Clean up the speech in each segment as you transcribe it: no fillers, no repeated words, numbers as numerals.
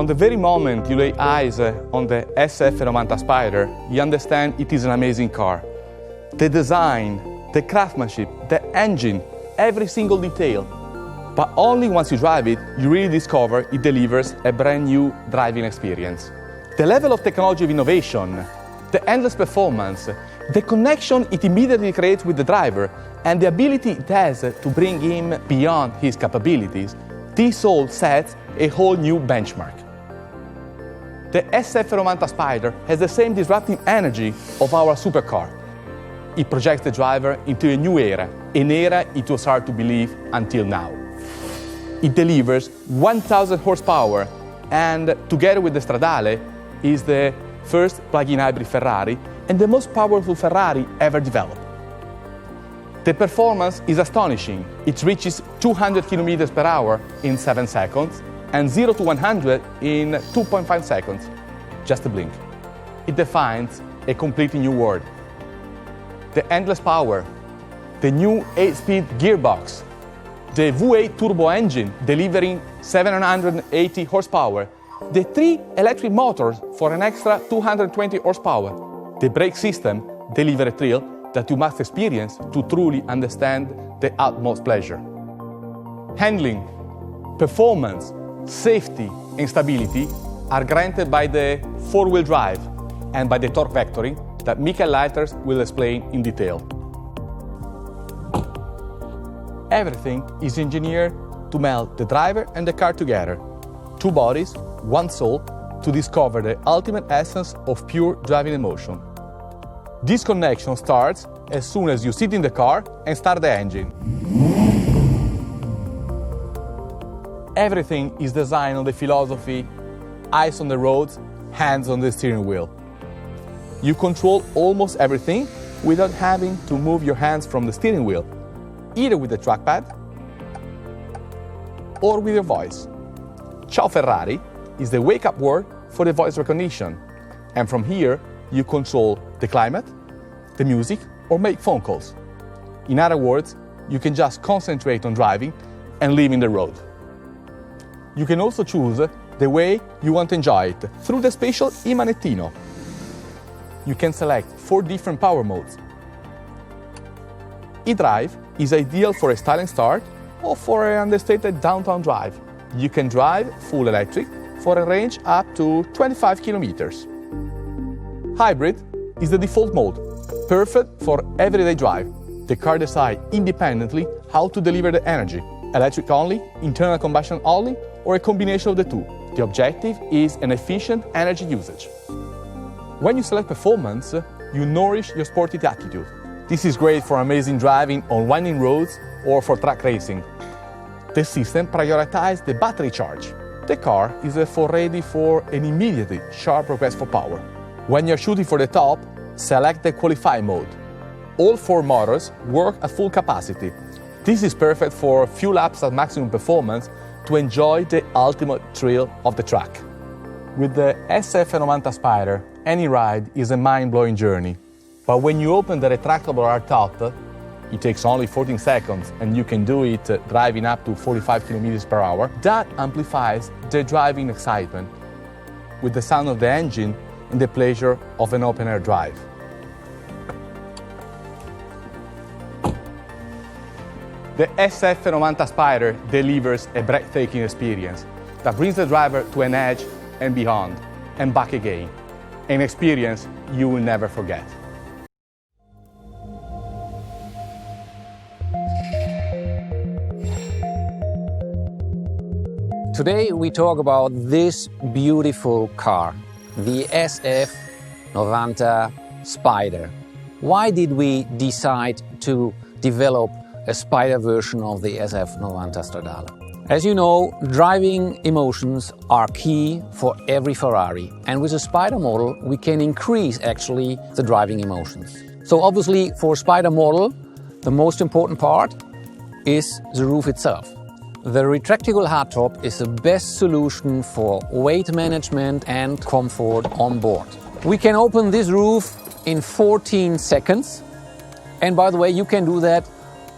From the very moment you lay eyes on the SF90 Spider, you understand it is an amazing car. The design, the craftsmanship, the engine, every single detail. But only once you drive it, you really discover it delivers a brand new driving experience. The level of technology of innovation, the endless performance, the connection it immediately creates with the driver, and the ability it has to bring him beyond his capabilities, this all sets a whole new benchmark. The SF90 Spider has the same disruptive energy of our supercar. It projects the driver into a new era, an era it was hard to believe until now. It delivers 1,000 horsepower and, together with the Stradale, is the first plug-in hybrid Ferrari and the most powerful Ferrari ever developed. The performance is astonishing. It reaches 200 km per hour in 7 seconds and 0 to 100 in 2.5 seconds, just a blink. It defines a completely new world. The endless power, the new 8-speed gearbox, the V8 turbo engine delivering 780 horsepower, the 3 electric motors for an extra 220 horsepower, the brake system deliver a thrill that you must experience to truly understand the utmost pleasure. Handling, performance, safety and stability are granted by the 4-wheel drive and by the torque vectoring that Michael Leiters will explain in detail. Everything is engineered to meld the driver and the car together. 2 bodies, 1 soul, to discover the ultimate essence of pure driving emotion. This connection starts as soon as you sit in the car and start the engine. Everything is designed on the philosophy, eyes on the roads, hands on the steering wheel. You control almost everything without having to move your hands from the steering wheel, either with the trackpad or with your voice. Ciao Ferrari is the wake-up word for the voice recognition, and from here you control the climate, the music, or make phone calls. In other words, you can just concentrate on driving and leaving the road. You can also choose the way you want to enjoy it through the special e-manettino. You can select 4 different power modes. E-Drive is ideal for a styling start or for an understated downtown drive. You can drive full electric for a range up to 25 kilometers. Hybrid is the default mode, perfect for everyday drive. The car decides independently how to deliver the energy, electric only, internal combustion only, or a combination of the two. The objective is an efficient energy usage. When you select performance, you nourish your sporty attitude. This is great for amazing driving on winding roads or for track racing. The system prioritizes the battery charge. The car is therefore ready for an immediately sharp request for power. When you're shooting for the top, select the qualify mode. All 4 motors work at full capacity. This is perfect for a few laps at maximum performance to enjoy the ultimate thrill of the track. With the SF90 Spider, any ride is a mind-blowing journey. But when you open the retractable hardtop, it takes only 14 seconds and you can do it driving up to 45 km per hour. That amplifies the driving excitement with the sound of the engine and the pleasure of an open-air drive. The SF90 Spider delivers a breathtaking experience that brings the driver to an edge and beyond, and back again. An experience you will never forget. Today we talk about this beautiful car, the SF90 Spider. Why did we decide to develop a Spider version of the SF90 Stradale? As you know, driving emotions are key for every Ferrari, and with a Spider model we can increase actually the driving emotions. So obviously for a Spider model the most important part is the roof itself. The retractable hardtop is the best solution for weight management and comfort on board. We can open this roof in 14 seconds, and by the way you can do that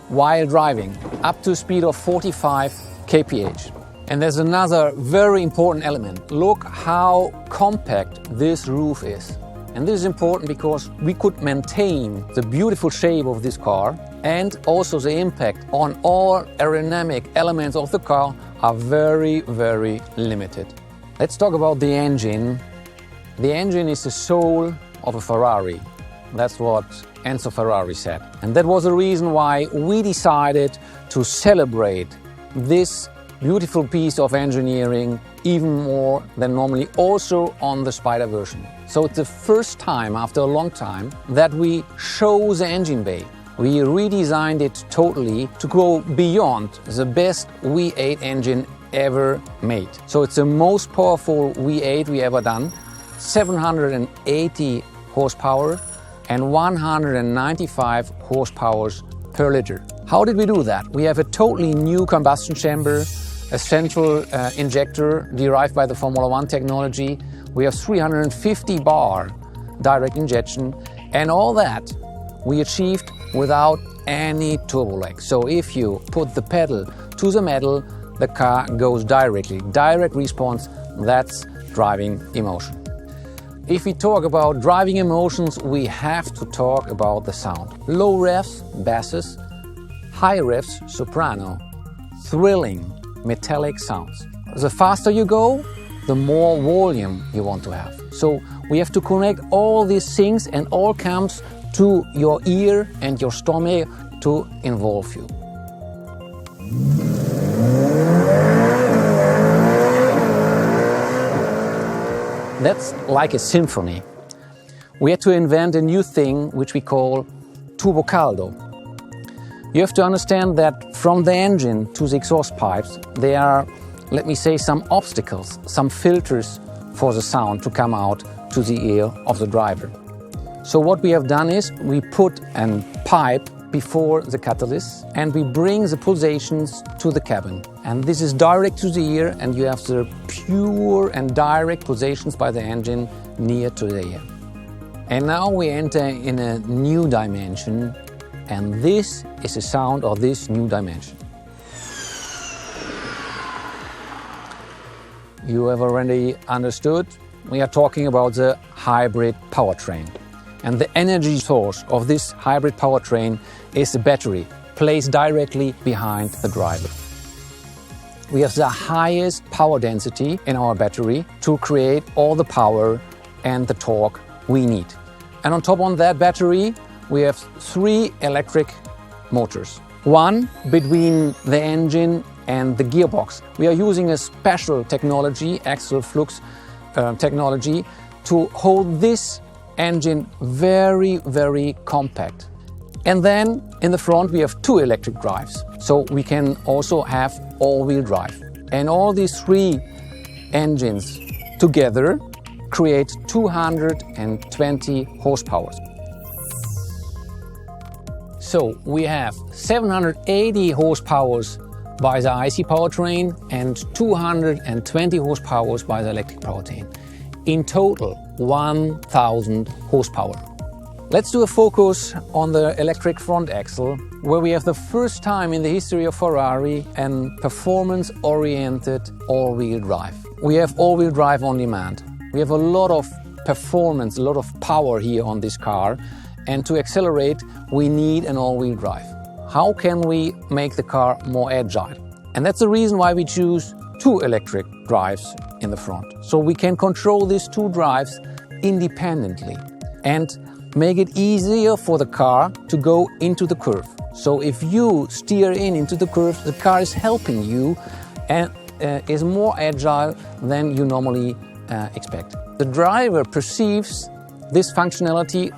while driving up to a speed of 45 kph. And there's another very important element. Look how compact this roof is. And this is important because we could maintain the beautiful shape of this car, and also the impact on all aerodynamic elements of the car are very, very limited. Let's talk about the engine. The engine is the soul of a Ferrari. That's what Enzo Ferrari said. And that was the reason why we decided to celebrate this beautiful piece of engineering even more than normally, also on the Spider version. So it's the first time after a long time that we show the engine bay. We redesigned it totally to go beyond the best V8 engine ever made. So it's the most powerful V8 we ever done, 780 horsepower and 195 horsepower per liter. How did we do that? We have a totally new combustion chamber, a central injector derived by the Formula One technology. We have 350 bar direct injection, and all that we achieved without any turbo lag. So if you put the pedal to the metal, the car goes directly. Direct response, that's driving emotion. If we talk about driving emotions, we have to talk about the sound. Low revs, basses, high revs, soprano, thrilling, metallic sounds. The faster you go, the more volume you want to have. So we have to connect all these things, and all comes to your ear and your stomach to involve you. That's like a symphony. We had to invent a new thing which we call turbo caldo. You have to understand that from the engine to the exhaust pipes, there are, let me say, some obstacles, some filters for the sound to come out to the ear of the driver. So what we have done is we put a pipe before the catalyst and we bring the pulsations to the cabin. And this is direct to the ear, and you have the pure and direct pulsations by the engine near to the ear. And now we enter in a new dimension, and this is the sound of this new dimension. You have already understood, we are talking about the hybrid powertrain. And the energy source of this hybrid powertrain is a battery placed directly behind the driver. We have the highest power density in our battery to create all the power and the torque we need. And on top of that battery, we have 3 electric motors. One between the engine and the gearbox. We are using a special technology, axial flux technology, to hold this engine very, very compact. And then in the front we have 2 electric drives, so we can also have all-wheel drive. And all these 3 engines together create 220 horsepower. So we have 780 horsepower by the IC powertrain and 220 horsepower by the electric powertrain. In total, 1,000 horsepower. Let's do a focus on the electric front axle, where we have the first time in the history of Ferrari a performance-oriented all-wheel drive. We have all-wheel drive on demand. We have a lot of performance, a lot of power here on this car, and to accelerate we need an all-wheel drive. How can we make the car more agile? And that's the reason why we choose 2 electric drives in the front. So we can control these 2 drives independently and make it easier for the car to go into the curve. So if you steer into the curve, the car is helping you and is more agile than you normally expect. The driver perceives this functionality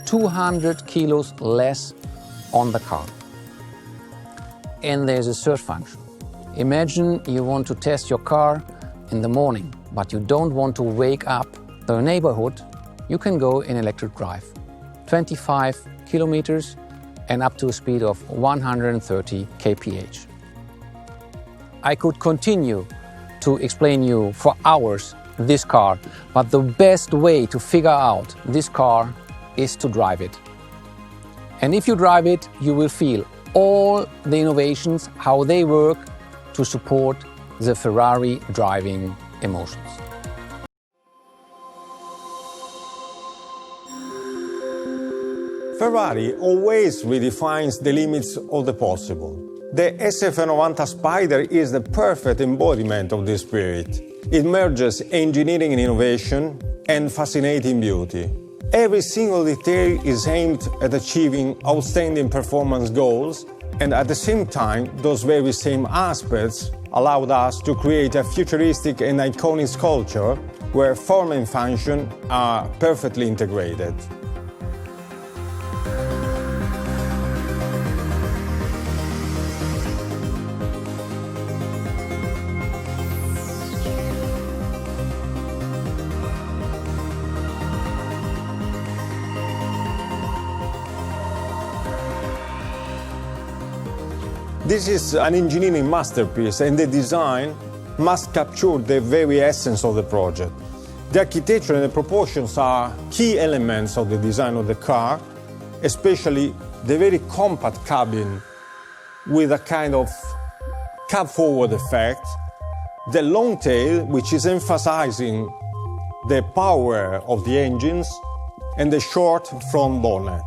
200 kilos less on the car. And there's a third function. Imagine you want to test your car in the morning, but you don't want to wake up the neighborhood. You can go in electric drive, 25 kilometers and up to a speed of 130 kph. I could continue to explain you for hours this car, but the best way to figure out this car is to drive it. And if you drive it, you will feel all the innovations, how they work to support the Ferrari driving emotions. Ferrari always redefines the limits of the possible. The SF90 Spider is the perfect embodiment of this spirit. It merges engineering and innovation and fascinating beauty. Every single detail is aimed at achieving outstanding performance goals, and at the same time, those very same aspects allowed us to create a futuristic and iconic sculpture where form and function are perfectly integrated. This is an engineering masterpiece, and the design must capture the very essence of the project. The architecture and the proportions are key elements of the design of the car, especially the very compact cabin with a kind of cab-forward effect, the long tail, which is emphasizing the power of the engines, and the short front bonnet.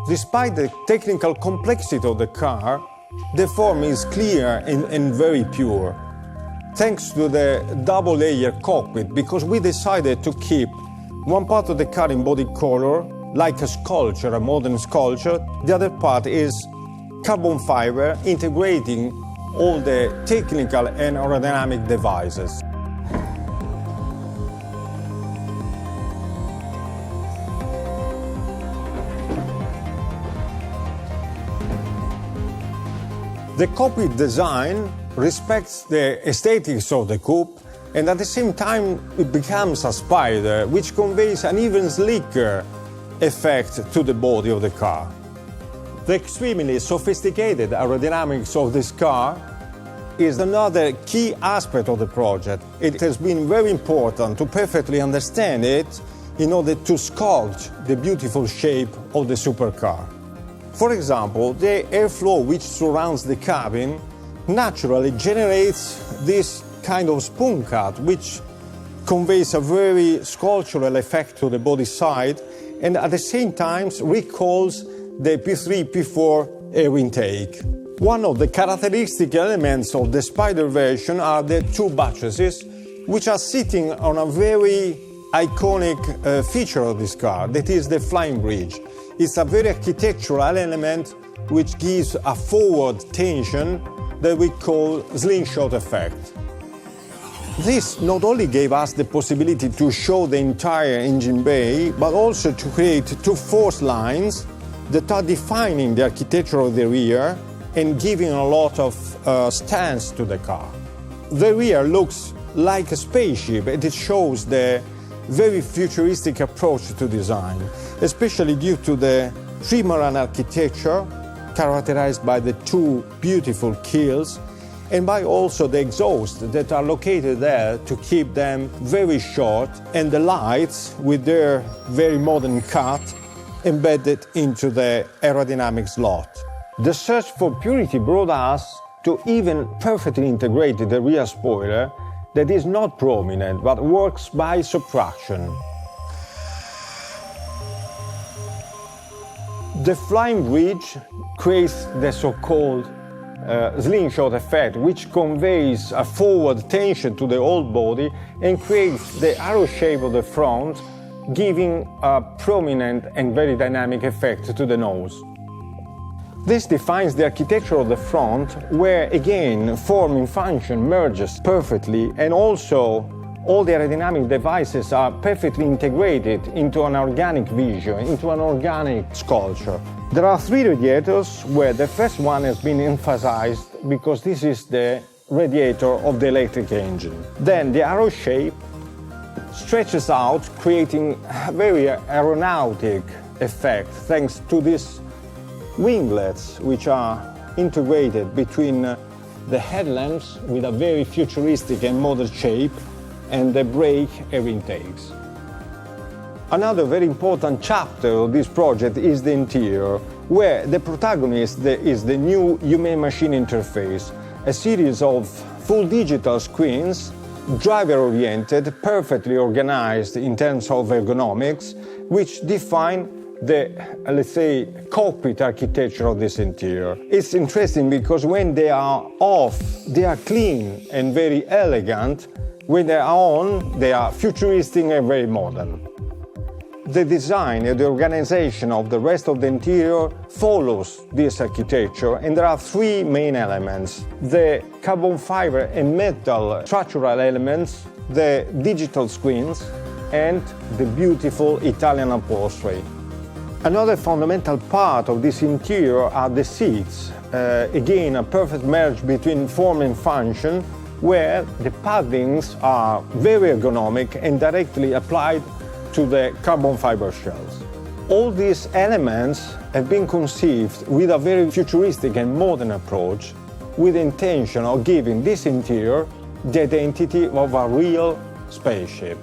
Despite the technical complexity of the car, the form is clear and very pure, thanks to the double-layer cockpit, because we decided to keep one part of the car in body color, like a sculpture, a modern sculpture. The other part is carbon fiber, integrating all the technical and aerodynamic devices. The cockpit design respects the aesthetics of the coupe, and at the same time it becomes a spider, which conveys an even slicker effect to the body of the car. The extremely sophisticated aerodynamics of this car is another key aspect of the project. It has been very important to perfectly understand it in order to sculpt the beautiful shape of the supercar. For example, the airflow which surrounds the cabin naturally generates this kind of spoon cut, which conveys a very sculptural effect to the body side, and at the same time recalls the P3, P4 air intake. One of the characteristic elements of the Spider version are the two buttresses, which are sitting on a very iconic feature of this car, that is the flying bridge. It's a very architectural element which gives a forward tension that we call slingshot effect. This not only gave us the possibility to show the entire engine bay, but also to create two force lines that are defining the architecture of the rear and giving a lot of stance to the car. The rear looks like a spaceship, and it shows the very futuristic approach to design, especially due to the trimaran architecture characterized by the two beautiful keels and by also the exhausts that are located there to keep them very short, and the lights with their very modern cut embedded into the aerodynamic slot. The search for purity brought us to even perfectly integrate the rear spoiler that is not prominent but works by subtraction. The flying bridge creates the so-called slingshot effect, which conveys a forward tension to the whole body and creates the arrow shape of the front, giving a prominent and very dynamic effect to the nose. This defines the architecture of the front, where again form and function merges perfectly, and also all the aerodynamic devices are perfectly integrated into an organic vision, into an organic sculpture. There are three radiators, where the first one has been emphasized because this is the radiator of the electric engine. Then the arrow shape stretches out, creating a very aeronautic effect thanks to these winglets, which are integrated between the headlamps with a very futuristic and modern shape and the brake air intakes. Another very important chapter of this project is the interior, where the protagonist is the new human-machine interface, a series of full digital screens, driver-oriented, perfectly organized in terms of ergonomics, which define the, let's say, cockpit architecture of this interior. It's interesting because when they are off, they are clean and very elegant. When they are on, they are futuristic and very modern. The design and the organization of the rest of the interior follows this architecture, and there are three main elements: the carbon fiber and metal structural elements, the digital screens, and the beautiful Italian upholstery. Another fundamental part of this interior are the seats. Again, a perfect marriage between form and function, where the paddings are very ergonomic and directly applied to the carbon fiber shells. All these elements have been conceived with a very futuristic and modern approach, with the intention of giving this interior the identity of a real spaceship.